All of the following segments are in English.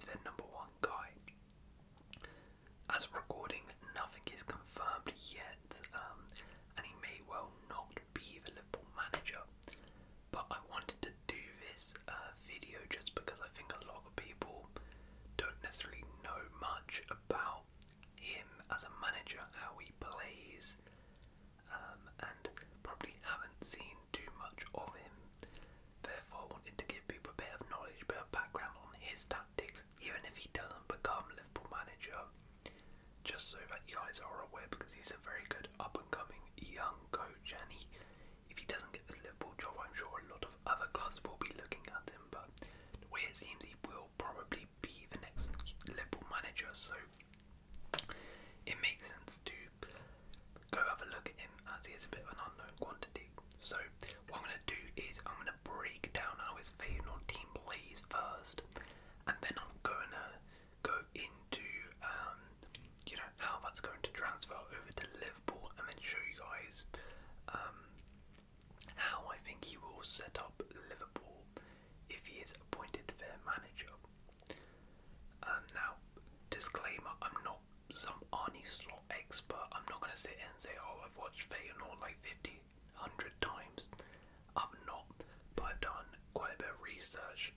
their #1 guy. As of recording, nothing is confirmed yet, and he may well not be the Liverpool manager. But I wanted to do this video just because I think a lot of people don't necessarily know much about him as a manager, how he plays, and probably haven't seen too much of him. Therefore, I wanted to give people a bit of knowledge, a bit of background on his tactics, even if he doesn't become Liverpool manager, just so that you guys are aware, because he's a very good up-and-coming young coach, and if he doesn't get this Liverpool job, I'm sure a lot of other clubs will be looking at him, but the way it seems, he will probably be the next Liverpool manager, so it makes sense to go have a look at him, as he is a bit of an unknown quantity. So what I'm going to do is I'm going to break down how his Feyenoord team plays first, and then I'm going to go into how that's going to transfer over to Liverpool, and then show you guys how I think he will set up Liverpool if he is appointed their manager. Now, disclaimer, I'm not some Arne Slot expert. I'm not going to sit here and say, oh, I've watched Feyenoord like 50, 100 times. I've not, but I've done quite a bit of research,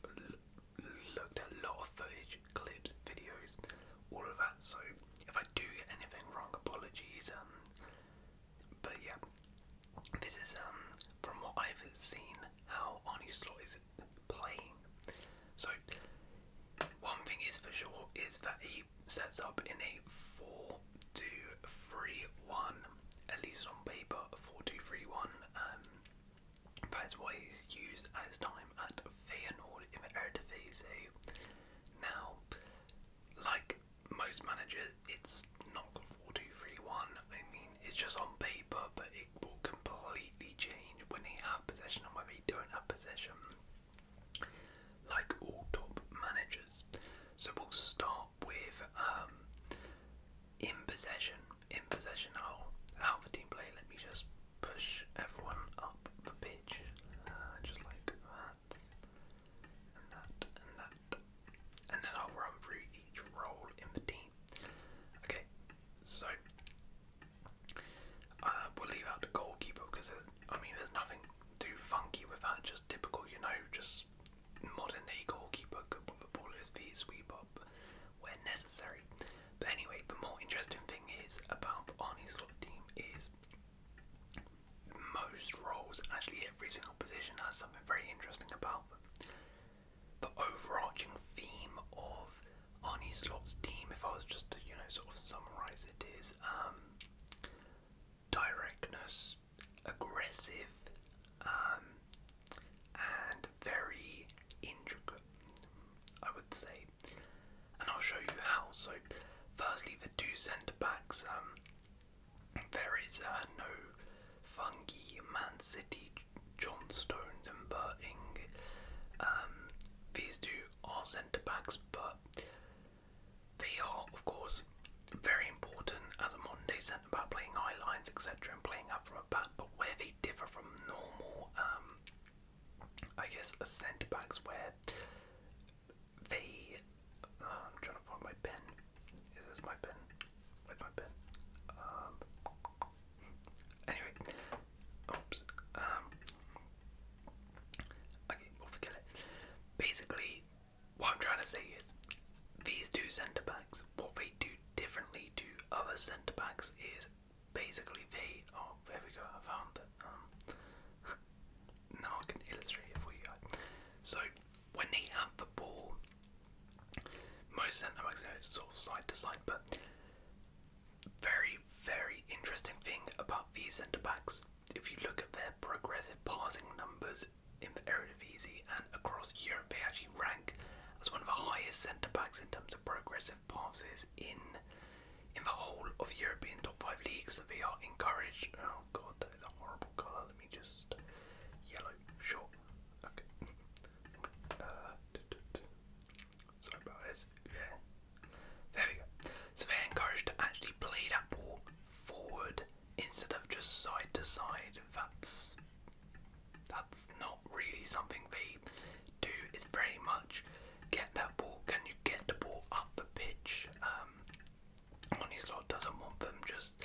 looked at a lot of footage, clips, videos, all of that, so if I do get anything wrong, apologies. But yeah, this is from what I've seen how Arne Slot is playing. So one thing is for sure is that he sets up in a 4-2-3-1, at least on paper, a 4-2-3-1. That is what he's used at his time at Feyenoord in the Eredivisie. Now, like most managers, it's not the 4-2-3-1. I mean, it's just on paper, but it will completely change when they have possession and when they don't have possession, like all top managers. So we'll start with in possession. How the team play. Let me just push everyone up the pitch, just like that, and that, and that, and then I'll run through each role in the team. Okay, so we'll leave out the goalkeeper because there's nothing too funky with that. Just typical, just modern day goalkeeper, could put the ball at his feet, sweep up where necessary. But anyway, the more interesting thing is about Arne Slot team is most roles, actually every single position has something very interesting about them. The overarching theme of Arne Slot's team, if I was just to sort of summarise it, is directness, aggressive, and very intricate, I would say. And I'll show you how. So firstly, the two centre backs, there is no funky Man City John Stones and Berting. These two are centre backs, but they are of course very important as a modern day centre back, playing high lines, etc., and playing out from a back. But where they differ from normal, I guess, centre backs, where they I'm trying to find my pen. Is this my pen? Where's my pen? Anyway, oops. Okay, we'll forget it. Basically, what I'm trying to say is these two centre backs, what they do differently to other centre backs is basically there we go, I found it. Now I can illustrate it for you guys. So when they have the ball, most centre backs are sort of side to side, but very, very interesting thing about these centre backs, if you look at their progressive passing numbers in the Eredivisie and across Europe, they actually rank as one of the highest centre backs in terms of progressive passes in the whole of European top 5 leagues. So they are encouraged. Oh god, that is a horrible colour. Let me just yellow, sure. Okay. Sorry about this. Yeah. There we go. So they're encouraged to actually play that ball forward instead of just side to side. That's not really something they do. It's very much get that ball. Can you get the ball just,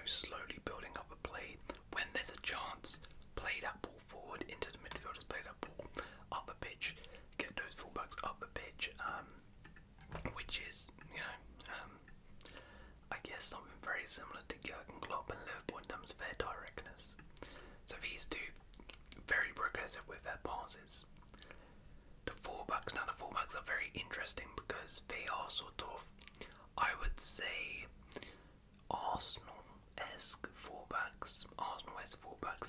slowly building up a play. When there's a chance, play that ball forward into the midfielders, play that ball up the pitch, get those fullbacks up the pitch, which is, I guess something very similar to Jurgen Klopp and Liverpool in terms of their directness. So these two, very progressive with their passes. The fullbacks are very interesting because they are sort of, I would say, Arsenal-esque fullbacks.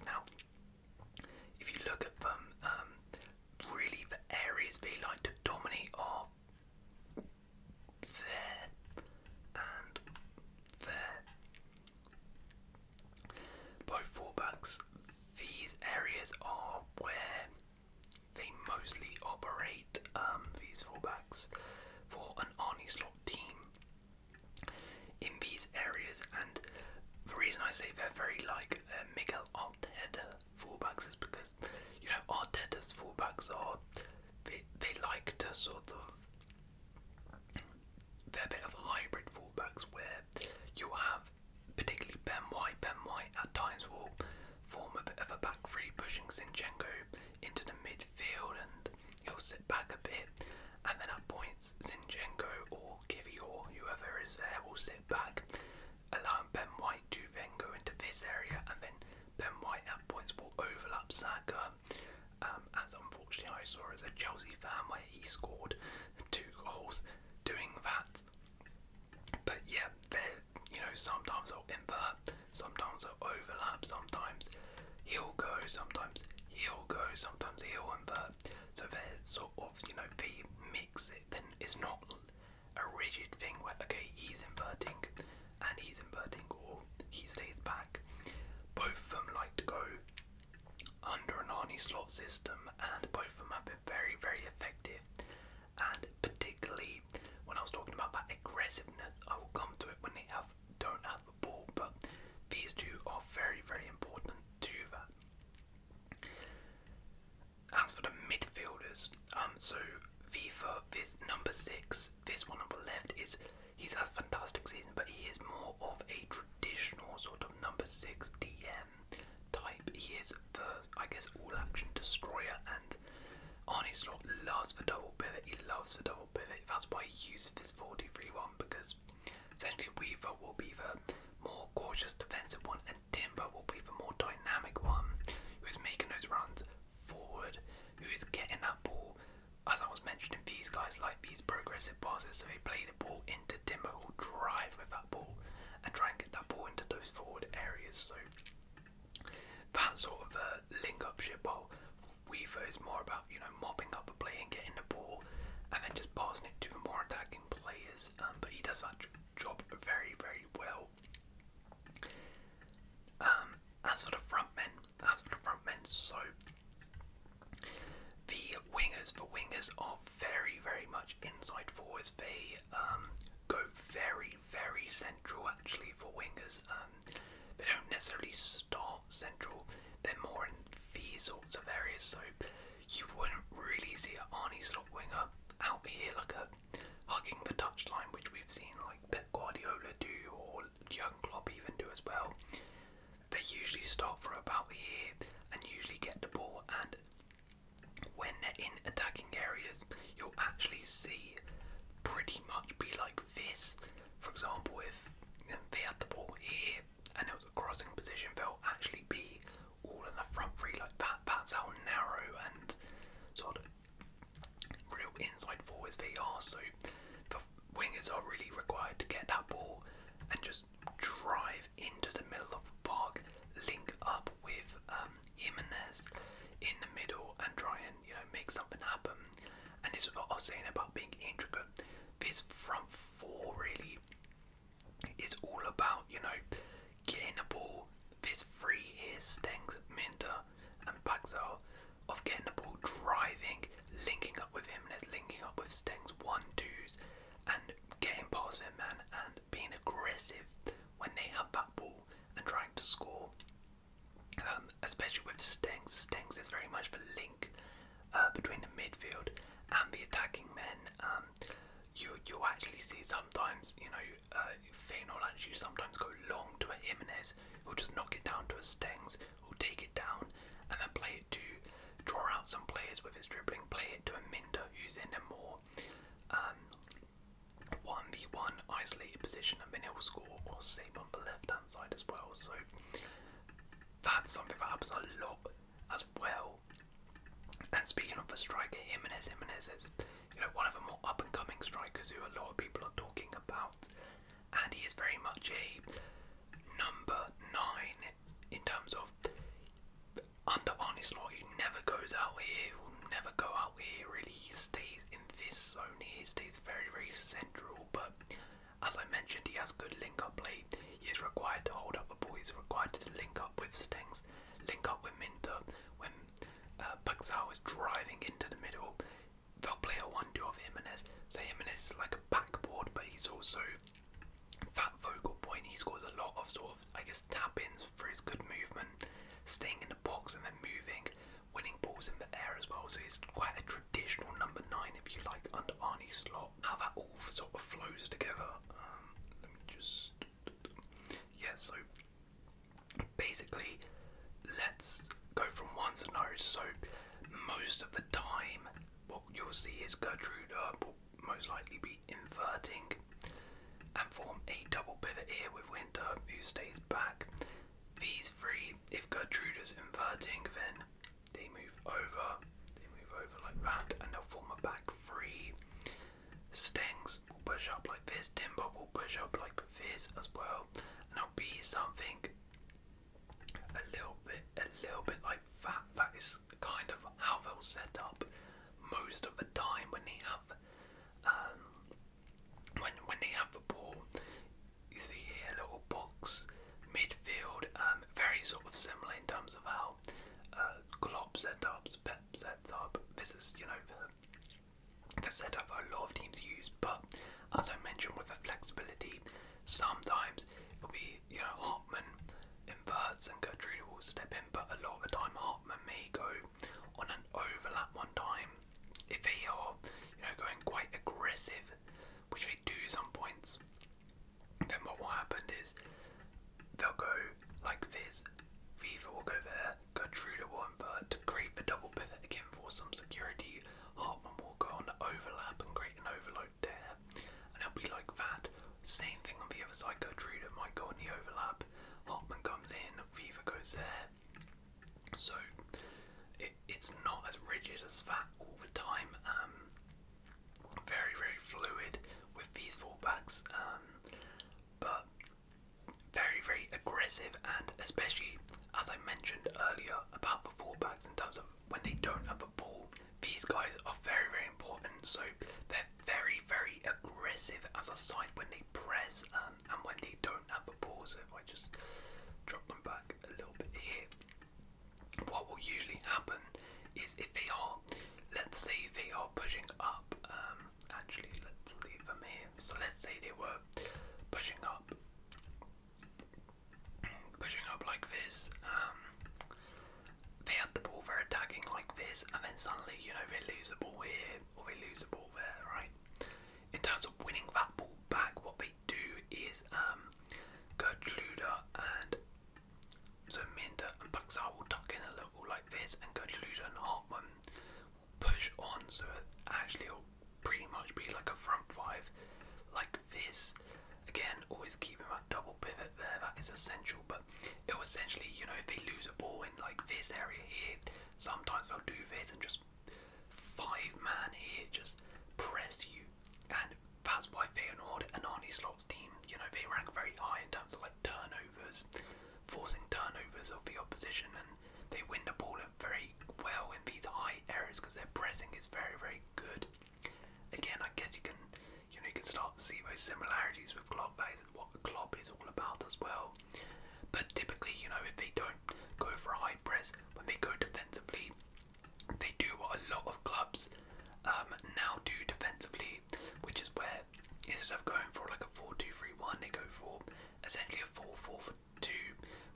Now, if you look at them, really the areas they like to dominate are there and there. Both fullbacks, these areas are where they mostly operate, these fullbacks, for an Arne Slot team in these areas. And the reason I say they're very like Miguel Arteta fullbacks is because, Arteta's fullbacks are, they like to sort of, they're a bit of hybrid fullbacks where you have particularly Ben White. Ben White at times will form a bit of a back three, pushing Zinchenko into the midfield, and he'll sit back a bit, and then at points Zinchenko or Kivy or whoever is there will sit back, allowing Ben White to then go into this area, and then Ben White at points will overlap Saka, as unfortunately I saw as a Chelsea fan where he scored 2 goals doing that. But yeah, sometimes I'll invert, sometimes I'll overlap, sometimes he'll go, sometimes he'll go, sometimes he'll invert. So they're sort of, they mix it, then it's not a rigid thing where, okay, he's inverting and he's inverting, or he stays back. Both of them like to go under an Arne Slot system, and both of them have been very, very effective. And particularly when I was talking about that aggressiveness, I will come to it when they don't have the ball, but these two are very, very important to that. As for the midfielders, so FIFA, this number 6, this one on the left, he's had a fantastic season, but he is more of a traditional sort of number 6 DM type. He is the, I guess, all-action destroyer, and Arne Slot loves the double pivot. He loves the double pivot. That's why he uses this 4-2-3-1, because essentially Weaver will be the more cautious defensive one, and Timber will be the more dynamic one, who is making those runs forward, who is getting that ball. As I was mentioning, these guys like these progressive passes, so they play the ball into Timber, who'll drive with that ball and try and get that ball into those forward areas. So that sort of link-up ship, while Weaver is more about, mopping up a play and getting the ball and then just passing it to the more attacking players, but he does that job very, very well. As for the front men, so the wingers are very, very much inside forwards. They go very, very central actually for wingers. They don't necessarily start central, they're more in these sorts of areas, so you wouldn't really see an Arne Slot winger out here like hugging the touchline, which we've seen like Pep Guardiola do, or Jurgen Klopp even do as well. They usually start from about here and usually get the ball, and when they're in attacking areas, you'll actually see pretty much be like this. For example, if they had the ball here and it was a crossing position, they'll actually be all in the front three like that. That's how narrow and sort of real inside forwards they are. So the wingers are really required to get that ball and just drive into the middle of the park, link up with Jimenez in the middle and try and make something happen. And this is what I was saying about being intricate. This front four really is all about getting the ball. This three here, Stengs, Minter and Paxal, of getting the ball, driving, linking up with Jimenez, linking up with Stengs, 1-2s, and getting past him, man, and being aggressive That's something that happens a lot as well. And speaking of the striker, Jimenez is, you know, one of the more up and coming strikers who a lot of people are talking about, and he is very much a number 9 in terms of under Arne Slot. He never goes out here, will never go out here really. He stays in this zone here, he stays very central, but as I mentioned, he has good link up play. He is required to hold up the ball, he's required to link up with Stengs, link up with Minter. When Paxao is driving into the middle, they'll play a 1-2 of Jimenez. So Jimenez is like a backboard, but he's also that focal point. He scores a lot of sort of, I guess, tap-ins for his good movement, staying in the box and then moving, winning balls in the air as well. So he's quite a traditional number 9, if you like, under Arne Slot. How that all sort of flows together. Let me just, yeah. So basically, let's go from one scenario. So most of the time, what you'll see is Gertrude will most likely be inverting and form a double pivot here with Winter, who stays back. These three, if Gertrude is inverting, then they move over like that, and they'll form a back three. Stengs will push up like this, Timber will push up like this as well, and there'll be something a little bit like that. That is kind of how they'll set up most of the time when they have when they have the ball. You see here a little box midfield, very sort of similar in terms of how Klopp setups, Pep sets up. This is, you know, the setup that a lot of teams use, but as I mentioned, with the flexibility, sometimes it'll be, you know, Hartman inverts and Gertrude will step in, but a lot of the time Hartman may go on an overlap one time if they are, you know, going quite aggressive, which they do some points. Then what will happen is they'll go like this, Viva will go there, Gertrude will invert to create the double pivot again for some security. Hartman will go on the overlap and create an overload there, and it'll be like that. Same thing on the other side, Gertrude might go on the overlap, Hartman comes in, Viva goes there. So it's not as rigid as that all the time. Very fluid with these fullbacks, but very aggressive, and especially as I mentioned earlier about the fullbacks in terms of when they don't have a ball, these guys are very important. So they're very aggressive as a side when they press, and when they don't have a ball. So if I just drop them back a little bit here, what will usually happen is if they are, let's say they are pushing up, actually let's leave them here. So let's say they were pushing up like this, they had the ball, they're attacking like this, and then suddenly, you know, they lose the ball here or they lose the ball there, right? In terms of winning that ball back, what they do is Gertrude and so Minter and Paxal will tuck in a little like this, and Gertrude and Hartman will push on, so actually it'll pretty much be like a front five like this. Again, always keeping that double pivot there, that is essential, but it'll essentially, you know, if they lose a ball in like this area here, sometimes they'll do this and just 5-man here, just press you, and that's why Feyenoord and Arne Slot's team, you know, they rank very high in terms of like turnovers, forcing turnovers of the opposition, and they win the ball very well in these high areas because their pressing is very good. Again, I guess you can, you know, you can start to see those similarities with Klopp. That is what the Klopp is all about as well. But typically, you know, if they don't go for a high press, when they go defensively, they do what a lot of clubs now do defensively, which is where instead of going for like a 4-2-3-1, they go for essentially a 4-4-2,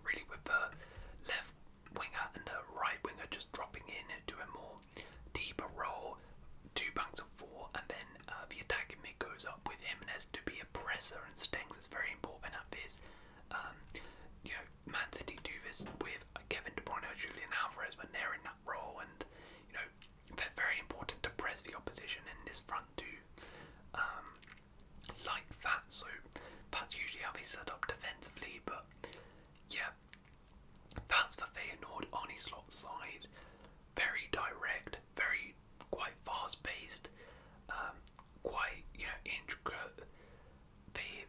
really with the left winger and the right winger just dropping in to a more deeper role, 2 banks of 4, and then the attacking mid goes up with Jimenez to be a presser, and Stengs is very important at this. You know, Man City do this with Kevin De Bruyne or Julian Alvarez when they're in that role, and you know, they're very important to press the opposition in this front two, like that. So that's usually how they set up defensively. But yeah, that as for Feyenoord, Arne Slot side, very direct, very quite fast paced, quite intricate.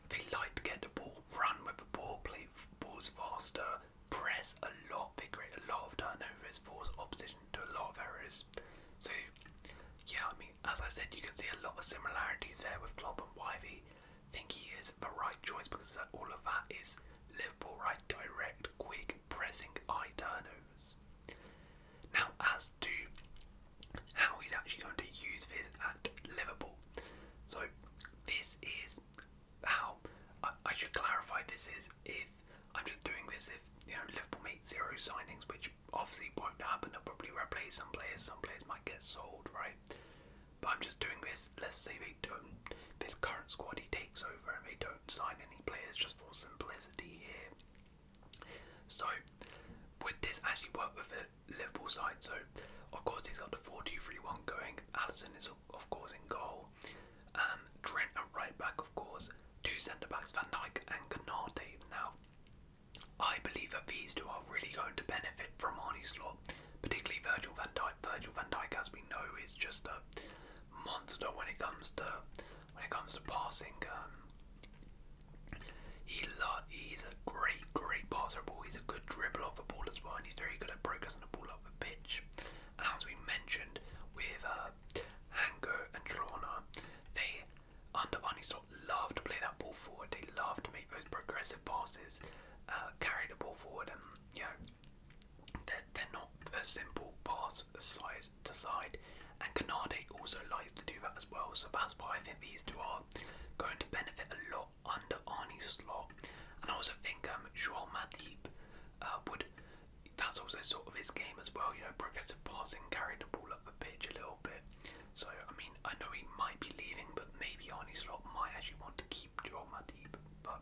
They like to get the ball, run with the ball, play balls faster, press a lot. They create a lot of turnovers, force opposition to a lot of errors. So yeah, I mean, as I said, you can see a lot of similarities there with Klopp and why they think he is the right choice, because all of that is Liverpool, right? Direct, quick, pressing, high turnovers. Now, as to how he's actually going to use this at Liverpool. So, this is how I should clarify. This is if I'm just doing this if Liverpool make 0 signings, which obviously won't happen. They'll probably replace some players. Some players might get sold, right? But I'm just doing this. Let's say they don't. This current squad he takes over and they don't sign any players, just for simplicity here. So would this actually work with the Liverpool side? So of course he's got the 4-2-3-1 going. Alisson is of course in goal. Trent at right back, of course. 2 centre backs, Van Dijk and Konate. Now, I believe that these two are really going to benefit from Arne Slot, particularly Virgil van Dijk. Virgil van Dijk, as we know, is just a monster when it comes to passing. He's a great passer of the ball. He's a good dribbler of the ball as well, and he's very good at progressing the ball up the pitch. And as we mentioned with Hango and Trona, they under Arne Slot love to play that ball forward. They love to make those progressive passes, carry the ball forward, and they're not a simple pass side to side. And Konate also likes to do that as well. So that's why I think these two are going to benefit a lot under Arne Slot. And I also think Joel Matip would. That's also sort of his game as well. Progressive passing, carry the ball up the pitch a little bit. So I mean, I know he might be leaving, but maybe Arne Slot might actually want to keep Joel Matip. But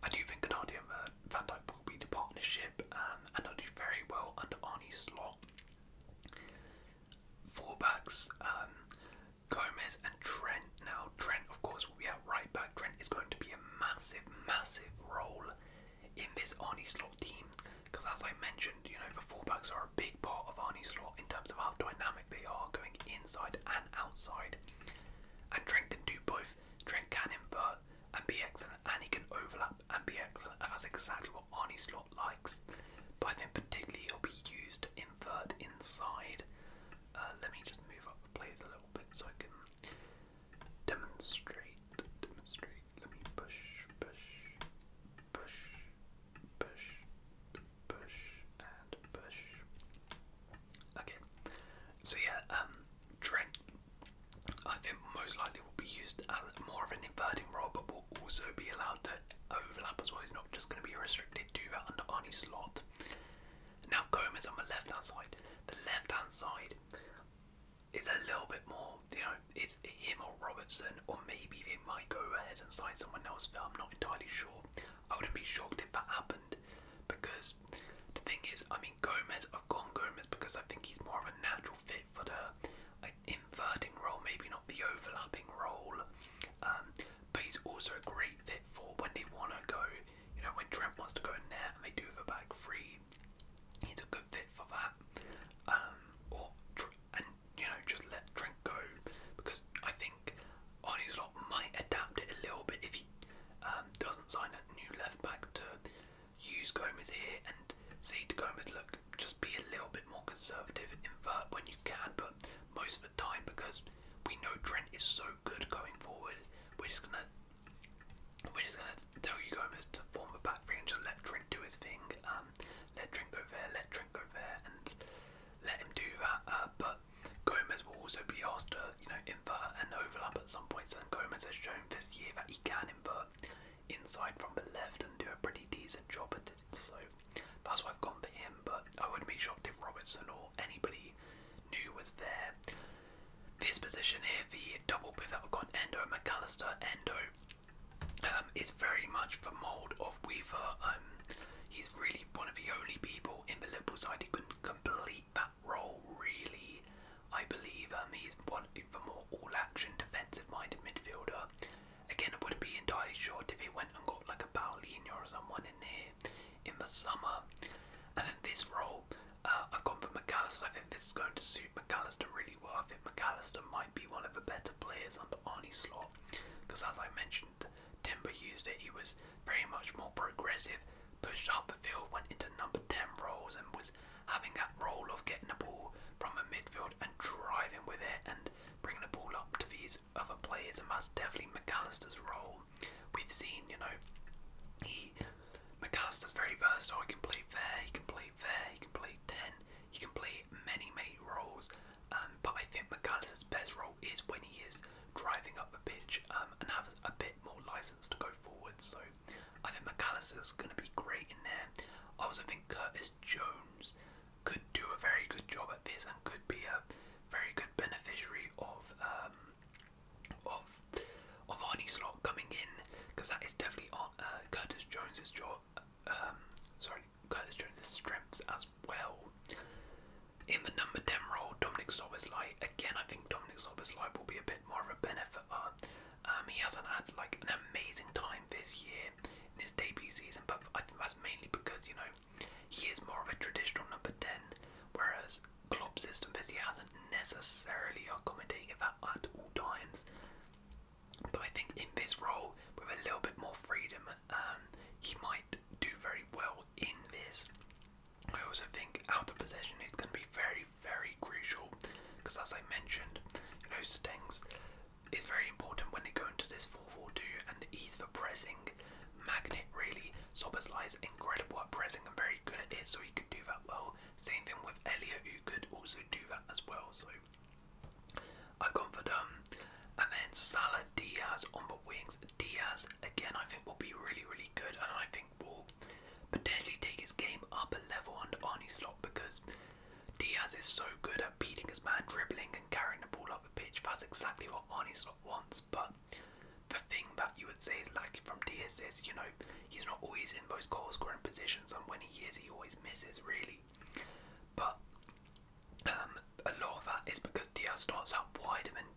I do think Konate and Van Dijk will be the partnership, and they'll do very well under Arne Slot. Fullbacks, Gomez and Trent. Now, Trent, of course, will be at right back. Trent is going to be a massive role in this Arne Slot team, because as I mentioned, the fullbacks are a big part of Arne Slot in terms of how dynamic they are going inside and outside. And Trent can do both. Trent can invert and be excellent, and he can overlap and be excellent, and that's exactly what Arne Slot likes. But I think particularly he'll be used to invert inside. Let me just move up the players a little bit so I can demonstrate. Let me push, and push. Okay. So yeah, Trent, I think most likely will be used as more of an inverting role, but will also be allowed to overlap as well. He's not just going to be restricted to that under Arne Slot. Now Gomez on the left hand side. The left hand side is a little bit more, it's him or Robertson, or maybe they might go ahead and sign someone else, but I'm not entirely sure. I wouldn't be shocked if that happened, because the thing is, I mean, I've gone Gomez because I think he's more of a natural fit for the inverting role, maybe not the overlapping role, but he's also a great fit for when they want to go, when Trent wants to go in there and they do the back three. He's a good fit for that. Just let Trent go, because I think Arne Slot might adapt it a little bit if he doesn't sign a new left back, to use Gomez here and say to Gomez, look, just be a little bit more conservative, invert when you can, but most of the time, because we know Trent is so good going forward, we're just gonna tell you Gomez to form a back three and just let Trent do his thing. Let Trent go there, and let him do that. But Gomez will also be asked to, invert and overlap at some points, and Gomez has shown this year that he can invert inside from the left and do a pretty decent job at it. So that's why I've gone for him, but I wouldn't be shocked if Robertson or anybody new was there. This position here, the double pivot, I've got Endo and McAllister. Endo is very much the mould of Weaver. He's really one of the only people in the Liverpool side who can complete that role, really. I believe he's one of the more all-action, defensive-minded midfielder. Again, I wouldn't be entirely sure if he went and got like a Paulinho or someone in here in the summer. And then this this role, I've gone for McAllister. I think this is going to suit McAllister really well. I think McAllister might be one of the better players under Arne Slot, because as I mentioned, Timber used it. He was very much more progressive, pushed up the field, went into number 10 roles, and was having that role of getting the ball from the midfield and driving with it and bringing the ball up to these other players, and that's definitely McAllister's role. We've seen, you know, McAllister's very versatile. He can play there, he can play there, he can play 10, he can play many roles, but I think McAllister's best role is when he is driving up the pitch and has a bit more license to go forward. So I think McAllister's going to be great in there. I also think Curtis Jones could do a very good job at this and could be a very good beneficiary of Arne Slot coming in, because that is definitely Curtis Jones's job. Curtis Jones's strengths as well. In the number 10 role, Dominic Szoboszlai. Again, I think Dominic Szoboszlai will be a bit more of a benefit. He hasn't had like an amazing time this year in his debut season, but I think that's mainly because, you know, he is more of a traditional number 10, whereas Klopp's system this year hasn't necessarily accommodated that at all times. But I think in this role, with a little bit more freedom, he might do very well in this. I also think out of possession is going to be very crucial, because as I mentioned, you know, Stengs is very important when they go into this 4-4-2, and he's the pressing magnet really. Szoboszlai is incredible at pressing and very good at it, so he could do that well. Same thing with Elliot, who could also do that as well. So I've gone for them. And then Salah, Diaz on the wings. Diaz, again, I think will be really good, and I think will potentially take his game up a level under Arne Slot, because Diaz is so good at beating his man, dribbling and carrying the ball up the pitch. That's exactly what Arne Slot wants. But the thing that you would say is lacking from Diaz is, you know, he's not always in those goal scoring positions, and when he is, he always misses really. But a lot of that is because Diaz starts out wide and then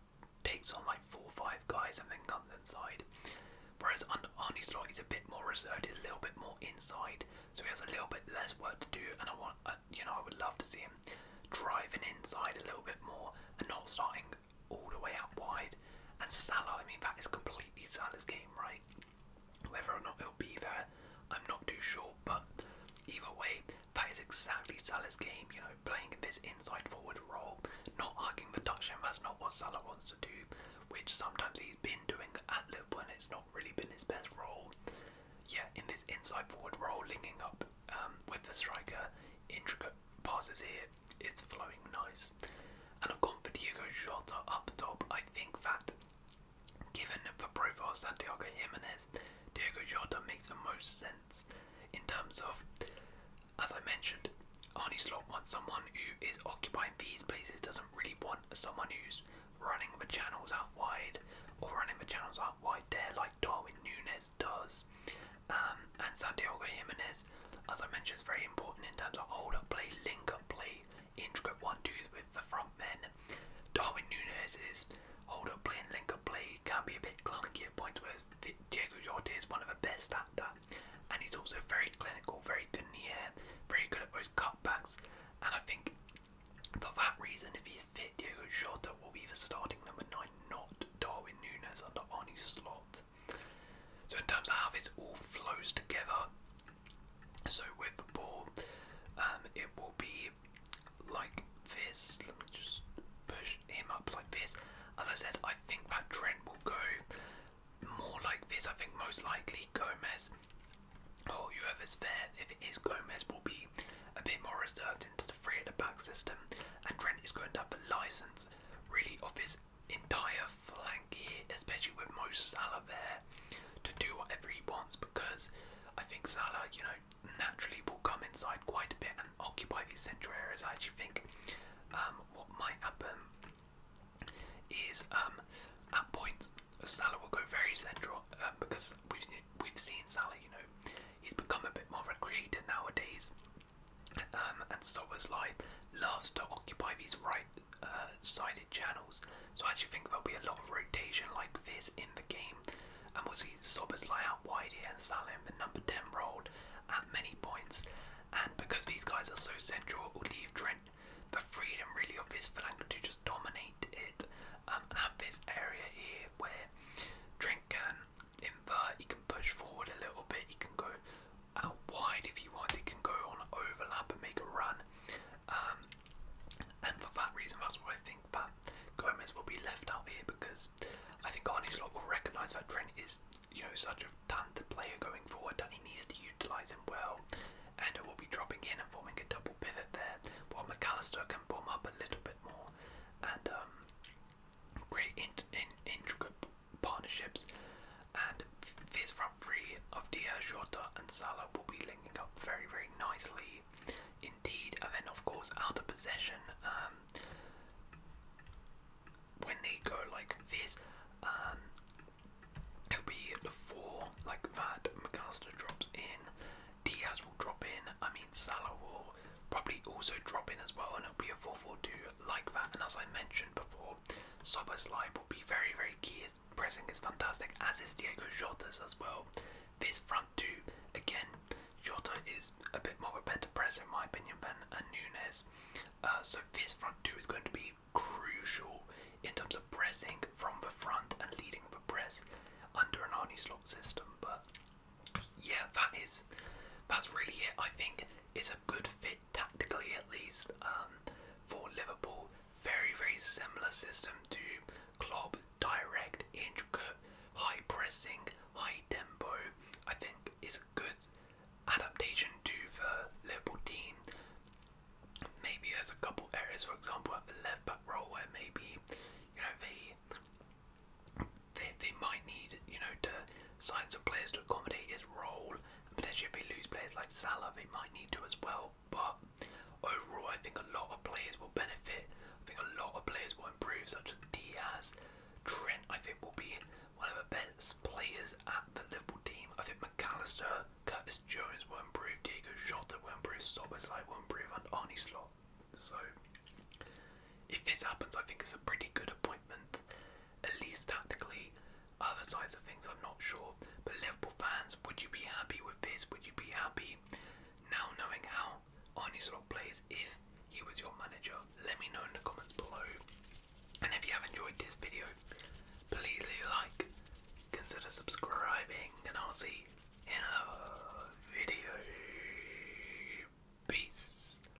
takes on like 4 or 5 guys and then comes inside. Whereas under Arne Slot, he's a bit more reserved, he's a little bit more inside, so he has a little bit less work to do. And I want, you know, I would love to see him driving inside a little bit more and not starting all the way out wide. And Salah, I mean, that is completely Salah's game, right? Whether or not he'll be there, I'm not too sure, but either way, that is exactly Salah's game, you know, playing in this inside forward role, not hugging the touchline. That's not what Salah wants to do, which sometimes he's been doing at Liverpool, and it's not really been his best role. Yeah, in this inside forward role, linking up with the striker, intricate passes here, it's flowing nice. And I've gone for Diego Jota up top. I think that, given the profile of Santiago Jimenez, Diego Jota makes the most sense in terms of, as I mentioned, Arne Slot wants someone who is occupying these places, doesn't really want someone who's running the channels out wide or running the channels out wide there like Darwin Núñez does. And Santiago Jimenez, as I mentioned, is very important in terms of hold-up play, link-up play, intricate 1-2s with the front men. Darwin Núñez's hold-up play and link-up play can be a bit clunky at points, whereas Diego Jota is one of the best at that. And he's also very clinical, very good in the air, very good at those cutbacks. And I think for that reason, if he's fit, Diego Jota will be the starting number 9, not Darwin Núñez under Arne Slot. So in terms of how this all flows together, so with the ball, it will be like this. Let me just push him up like this. As I said, I think that trend will go more like this. I think most likely Gomez, or whoever's there, if it is Gomez, will be a bit more reserved into the 3 at the back system, and Trent is going to have the license really of his entire flank here, especially with Mo Salah there, to do whatever he wants, because I think Salah, you know, naturally will come inside quite a bit and occupy these central areas. I actually think what might happen is at points Salah will go very central, because we've seen Salah, you know, he's become a bit more of a creator nowadays, and Szoboszlai loves to occupy these right sided channels. So I actually think there'll be a lot of rotation like this in the game, and we'll see Szoboszlai out wide here and Salah in the number 10 role at many points. And because these guys guys are so central, it will leave Trent the freedom really of his flank to just dominate it, and have this area here where Trent can invert, he can push forward a little bit, he can go out wide if he wants, he can go on overlap and make a run, and for that reason that's why I think that Gomez will be left out here, because I think Arne Slot will recognise that Trent is, you know, such a talented player going forward that he needs to utilise him well, and it will be dropping in and forming a double pivot there, while McAllister can bomb up a little bit more and create intricate partnerships. And this front three of Diaz, Jota and Salah will be linking up very, very nicely indeed. And then of course out of possession, when they go like this, it'll be the four like that. McAllister drops in, Diaz will drop in, I mean Salah will probably also drop in as well, and it'll be a 4-4-2 like that. And as I mentioned before, Szoboszlai will be very, very key. His pressing is fantastic, as is Diego Jota's as well. This front two, again, Jota is a bit more of a better presser in my opinion than Nunes. So this front two is going to be crucial in terms of pressing from the front and leading the press under an Arne Slot system. But yeah, that's really it. I think it's a good fit tactically, at least, for Liverpool. Very, very similar system to Klopp, direct, intricate, high pressing, high tempo. I think it's a good adaptation to the Liverpool team. Maybe there's a couple areas, for example, at the left back role where maybe, you know, they might need, you know, to sign some players to accommodate his role, and potentially if they lose players like Salah, they might need to as well. But overall, I think a lot of players will benefit. I think a lot of players will improve, such as Diaz. Trent, I think, will be one of the best players at the Liverpool team. I think McAllister, Curtis Jones will improve, Diego Jota will improve, Szoboszlai will improve, and Arne Slot. So, if this happens, I think it's a pretty good appointment, at least tactically. Other sides of things, I'm not sure. But Liverpool fans, would you be happy with this? Would you be happy now knowing how Arne Slot plays if he was your manager? Let me know in the comments below. And if you have enjoyed this video, please leave a like, consider subscribing, and I'll see you in love.